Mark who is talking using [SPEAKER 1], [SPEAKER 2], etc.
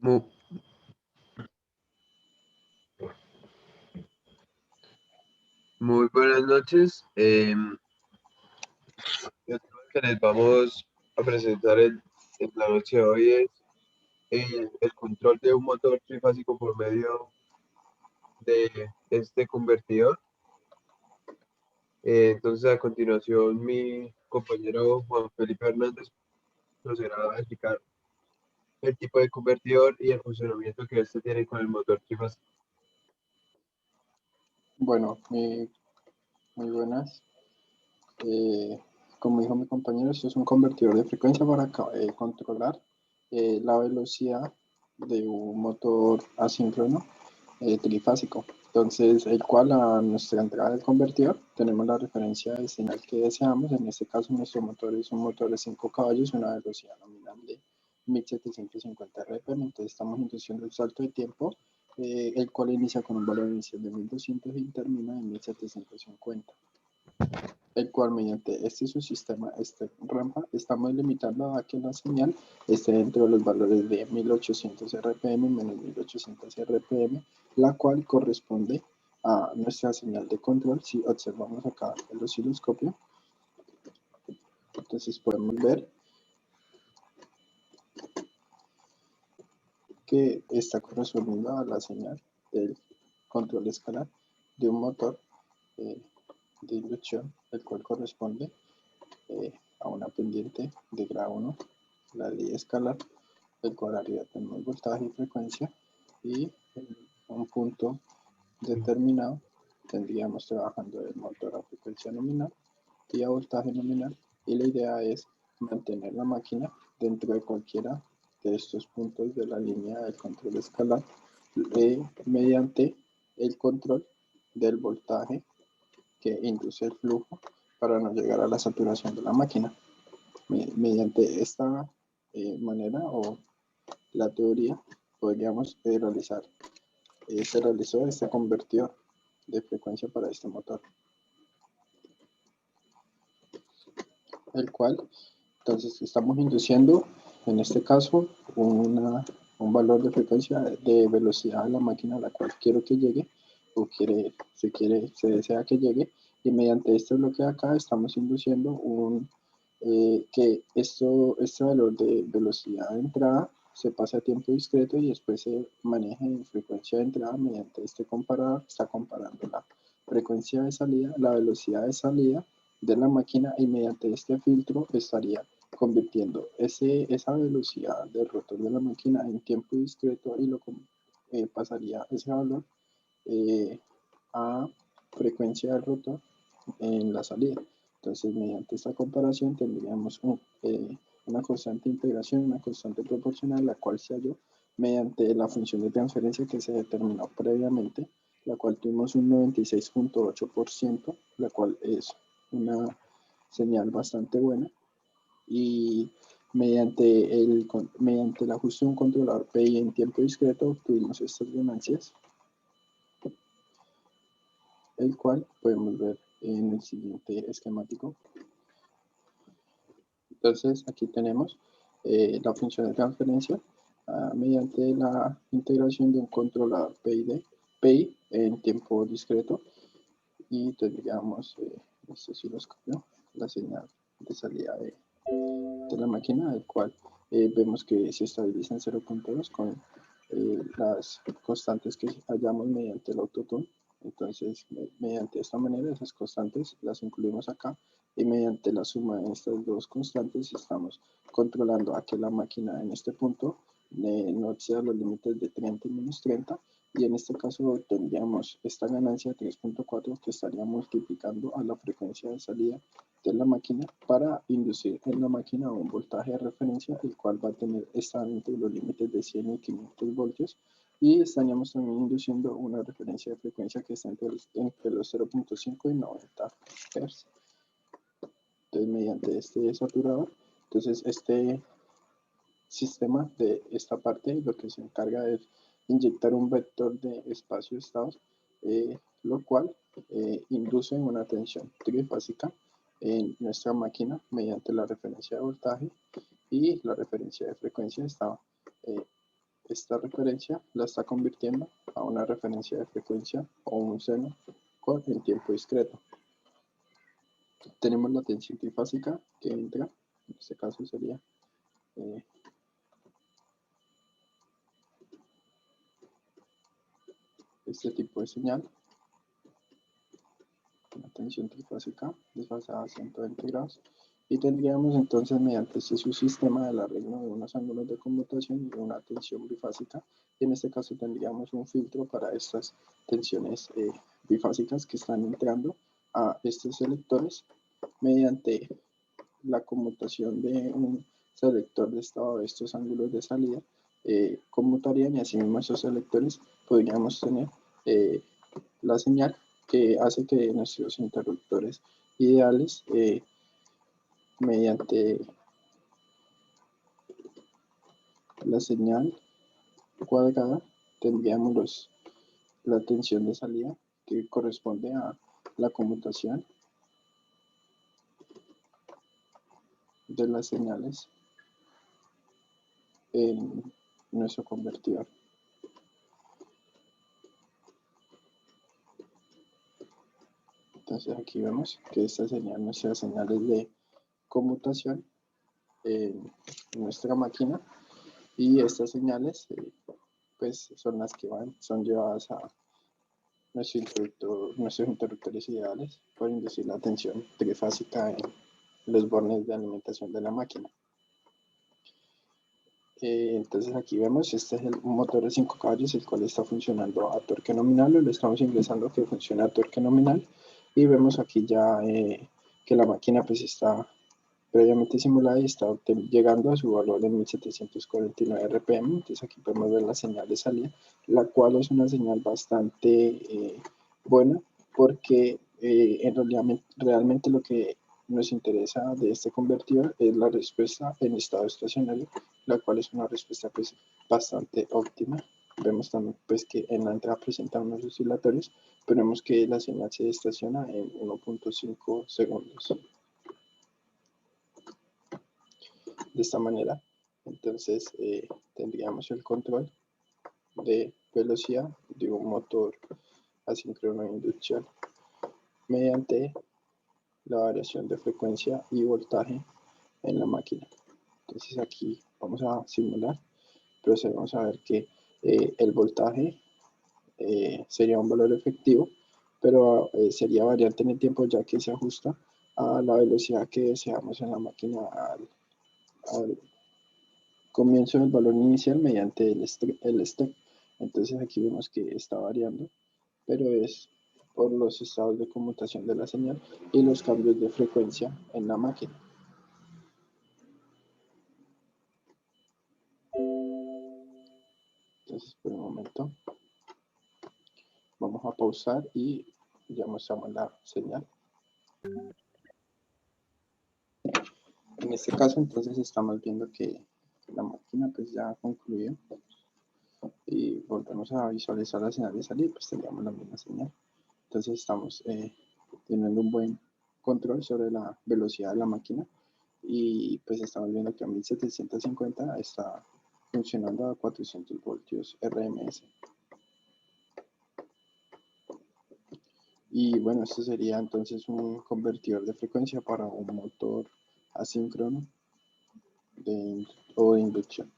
[SPEAKER 1] Mu- Muy buenas noches. El tema que les vamos a presentar en la noche de hoy es el control de un motor trifásico por medio de este convertidor. Entonces, a continuación, mi compañero Juan Felipe Hernández procederá a explicar el tipo de convertidor y el funcionamiento que este tiene con el motor trifásico.
[SPEAKER 2] Bueno, muy buenas. Eh, Como dijo mi compañero, esto es un convertidor de frecuencia para controlar la velocidad de un motor asíncrono trifásico. Entonces, el cual a nuestra entrada del convertidor tenemos la referencia de señal que deseamos. En este caso, nuestro motor es un motor de 5 caballos, una velocidad nominal de 1750 RPM. Entonces, estamos induciendo el salto de tiempo, el cual inicia con un valor inicial de 1200 y termina en 1750, el cual mediante este subsistema, este rampa, estamos limitando a que la señal esté dentro de los valores de 1800 RPM menos 1800 RPM, la cual corresponde a nuestra señal de control. Si observamos acá el osciloscopio, entonces podemos ver que está correspondiendo a la señal del control escalar de un motor eh, de inducción, el cual corresponde a una pendiente de grado 1, la ley escalar, el cual arriba tenemos voltaje y frecuencia, y en un punto determinado tendríamos trabajando el motor a frecuencia nominal y a voltaje nominal, y la idea es mantener la máquina dentro de cualquiera de estos puntos de la línea del control escalar mediante el control del voltaje que induce el flujo para no llegar a la saturación de la máquina. Mediante esta manera o la teoría podríamos realizar, se realizó este convertidor de frecuencia para este motor, el cual entonces estamos induciendo en este caso un valor de frecuencia de velocidad a la máquina a la cual quiero que llegue o se desea que llegue, y mediante este bloque de acá estamos induciendo que este valor de velocidad de entrada se pase a tiempo discreto y después se maneje en frecuencia de entrada mediante este comparador. Está comparando la frecuencia de salida, la velocidad de salida de la máquina, y mediante este filtro estaría convirtiendo esa velocidad del rotor de la máquina en tiempo discreto y pasaría ese valor eh, a frecuencia del rotor en la salida. Entonces, mediante esta comparación tendríamos una constante integración, una constante proporcional, la cual se halló mediante la función de transferencia que se determinó previamente, la cual tuvimos un 96.8%, la cual es una señal bastante buena, y mediante el ajuste de un controlador PI en tiempo discreto obtuvimos estas ganancias, el cual podemos ver en el siguiente esquemático. Entonces aquí tenemos la función de transferencia mediante la integración de un controlador PI en tiempo discreto, y tendríamos este osciloscopio, la señal de salida de la máquina, el cual vemos que se estabiliza en 0.2 con las constantes que hallamos mediante el autotune. Entonces, mediante esta manera, esas constantes las incluimos acá, y mediante la suma de estas dos constantes estamos controlando a que la máquina en este punto no exceda los límites de 30 y menos 30, y en este caso tendríamos esta ganancia 3.4 que estaría multiplicando a la frecuencia de salida de la máquina para inducir en la máquina un voltaje de referencia, el cual va a estar entre los límites de 100 y 500 voltios, y estaríamos también induciendo una referencia de frecuencia que está entre los 0.5 y 90 Hz. Entonces, mediante este saturador, entonces este sistema de esta parte lo que se encarga es inyectar un vector de espacio-estados, lo cual induce una tensión trifásica en nuestra máquina mediante la referencia de voltaje, y la referencia de frecuencia está esta referencia la está convirtiendo a una referencia de frecuencia o un seno en tiempo discreto. Tenemos la tensión trifásica que entra, en este caso sería este tipo de señal, una tensión trifásica desfasada a 120 grados, y tendríamos entonces mediante este subsistema el arreglo de unos ángulos de conmutación y una tensión bifásica, y en este caso tendríamos un filtro para estas tensiones bifásicas que están entrando a estos selectores mediante la conmutación de un selector de estado de estos ángulos de salida. Conmutarían, y asimismo esos selectores podríamos tener la señal que hace que nuestros interruptores ideales mediante la señal cuadrada tendríamos la tensión de salida que corresponde a la conmutación de las señales en nuestro convertidor. Entonces aquí vemos que esta sería nuestras señales de conmutación en nuestra máquina, y estas señales pues son las que son llevadas a nuestros interruptores ideales por inducir la tensión trifásica en los bornes de alimentación de la máquina. Entonces aquí vemos, este es un motor de 5 caballos, el cual está funcionando a torque nominal, o le estamos ingresando que funciona a torque nominal, y vemos aquí ya que la máquina pues está previamente simulada y está llegando a su valor de 1749 RPM. Entonces aquí podemos ver la señal de salida, la cual es una señal bastante buena, porque realmente lo que nos interesa de este convertidor es la respuesta en estado estacionario, la cual es una respuesta pues bastante óptima. Vemos también pues que en la entrada presenta unos oscilatorios, pero vemos que la señal se estaciona en 1.5 segundos. De esta manera, entonces tendríamos el control de velocidad de un motor asíncrono de inducción mediante la variación de frecuencia y voltaje en la máquina. Entonces aquí vamos a simular, procedemos a ver que el voltaje sería un valor efectivo, pero sería variante en el tiempo, ya que se ajusta a la velocidad que deseamos en la máquina al comienzo del valor inicial mediante el step. Entonces aquí vemos que está variando, pero es por los estados de conmutación de la señal y los cambios de frecuencia en la máquina. Entonces por un momento vamos a pausar y ya mostramos la señal. En este caso entonces estamos viendo que la máquina pues ya concluyó, y volvemos a visualizar la señal de salida, pues tendríamos la misma señal. Entonces estamos teniendo un buen control sobre la velocidad de la máquina, y pues estamos viendo que a 1750 está funcionando a 400 voltios RMS. Y bueno, esto sería entonces un convertidor de frecuencia para un motor asíncrono o de inducción.